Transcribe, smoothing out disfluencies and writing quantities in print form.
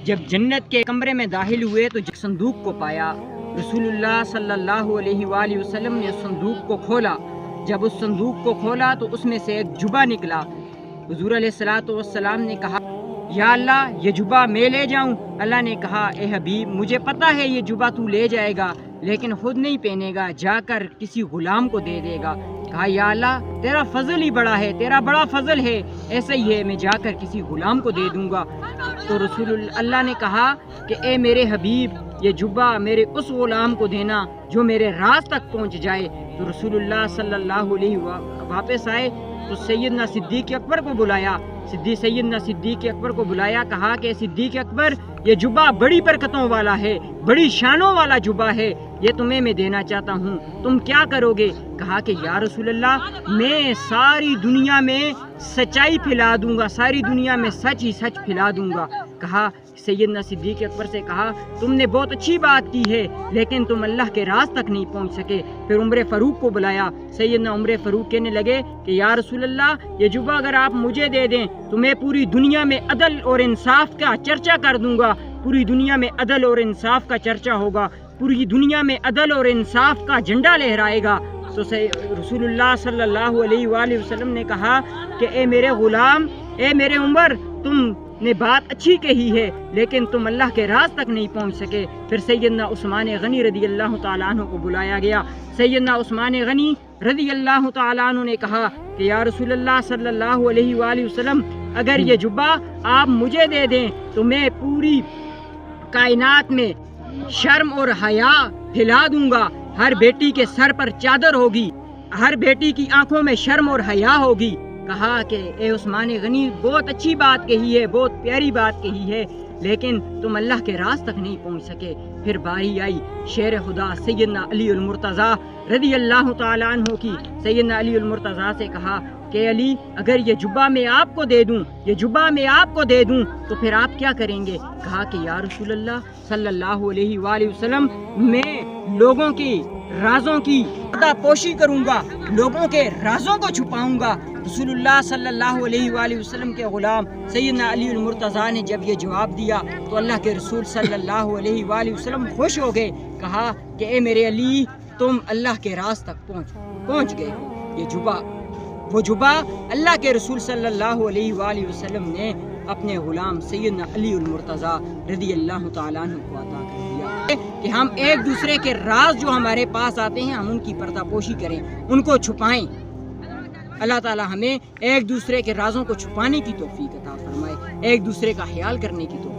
جب جنت کے کمرے میں داخل ہوئے تو صندوق کو پایا۔ رسول اللہ صلی اللہ علیہ وآلہ وسلم نے صندوق کو کھولا۔ جب اس صندوق کو کھولا تو اس میں سے ایک جبہ نکلا۔ حضور علیہ الصلوۃ والسلام نے کہا یا اللہ یہ جبہ میں لے جاؤں؟ اللہ نے کہا اے حبیب مجھے پتہ ہے یہ جبہ تو لے جائے گا لیکن خود نہیں پہنے گا، جا کر کسی غلام کو دے دے گا۔ کہا یا اللہ تیرا فضل ہی بڑا ہے، تیرا بڑا فضل ہے، ایسا ہی ہے میں جا کر کسی غلام کو دے دوں گا۔ تو رسول اللہ نے کہا کہ اے میرے حبیب یہ جبہ میرے اس غلام کو دینا جو میرے راز تک پہنچ جائے۔ تو رسول اللہ صلی اللہ علیہ وسلم واپس آئے تو سیدنا صدیق اکبر کو بلایا، سیدنا صدیق اکبر کو بلایا، کہا کہ صدیق اکبر یہ جبہ بڑی برکتوں والا ہے، بڑی شانوں والا جبہ ہے، یہ تمہیں میں دینا چاہتا ہوں، تم کیا کرو گے؟ کہا کہ یا رسول اللہ میں ساری دنیا میں سچائی پھیلا دوں گا، ساری دنیا میں سچ ہی سچ پھیلا دوں گا۔ کہا سیدنا صدیق اکبر سے کہا تم نے بہت اچھی بات کی ہے لیکن تم اللہ کے راز تک نہیں پہنچ سکے۔ پھر عمر فاروق کو بلایا، سیدنا عمر فاروق کہنے لگے کہ یا رسول اللہ یہ جبہ اگر آپ مجھے دے دیں تو میں پوری دنیا میں عدل اور انصاف کا چرچا کر دوں گا، پوری دنیا میں عدل اور انصاف کا چرچا ہوگا، پوری دنیا میں عدل اور انصاف کا جھنڈا لہرائے گا۔ تو رسول اللہ صلی اللہ علیہ وآلہ وسلم نے کہا کہ اے میرے غلام، اے میرے عمر، تم نے بات اچھی کہی ہے لیکن تم اللہ کے راز تک نہیں پہنچ سکے۔ پھر سیدنا عثمان غنی رضی اللہ تعالیٰ عنہ کو بلایا گیا۔ سیدنا عثمان غنی رضی اللہ تعالیٰ عنہ نے کہا کہ یا رسول اللہ صلی اللہ علیہ وآلہ وسلم اگر یہ جبہ آپ مجھے دے دیں تو میں پوری کائنات میں شرم اور حیا پھیلا دوں گا، ہر بیٹی کے سر پر چادر ہوگی، ہر بیٹی کی آنکھوں میں شرم اور حیا ہوگی۔ کہا کہ اے عثمان غنی بہت اچھی بات کہی ہے، بہت پیاری بات کہی ہے لیکن تم اللہ کے راز تک نہیں پہنچ سکے۔ پھر باری آئی شیر خدا سیدنا علی المرتضیٰ رضی اللہ تعالیٰ عنہ کی۔ سیدنا علی المرتضیٰ سے کہا کہ علی اگر یہ جبہ میں آپ کو دے دوں، یہ جبہ میں آپ کو دے دوں تو پھر آپ کیا کریں گے؟ کہا کہ یا رسول اللہ صلی اللہ علیہ وآلہ وسلم میں لوگوں کی رازوں کی پردہ پوشی کروں گا، لوگوں کے رازوں کو چھپاؤں گا۔ رسول اللہ صلی اللہ علیہ وآلہ وسلم کے غلام سیدنا علی المرتضیٰ نے جب یہ جواب دیا تو اللہ کے رسول صلی اللہ علیہ وآلہ وسلم خوش ہو گئے۔ کہا کہ اے میرے علی تم اللہ کے راز تک پہنچ گئے ہو۔ یہ جبہ وہ جبہ اللہ کے رسول صلی اللہ علیہ وآلہ وسلم نے اپنے غلام سیدنا علی المرتضیٰ رضی اللہ تعالیٰ عنہ کو عطا کر دیا کہ ہم ایک دوسرے کے راز جو ہمارے پاس آتے ہیں ہم ان کی پردہ پوشی کریں، ان کو چھپائیں۔ اللہ تعالیٰ ہمیں ایک دوسرے کے رازوں کو چھپانے کی توفیق عطا فرمائے، ایک دوسرے کا خیال کرنے کی توفیق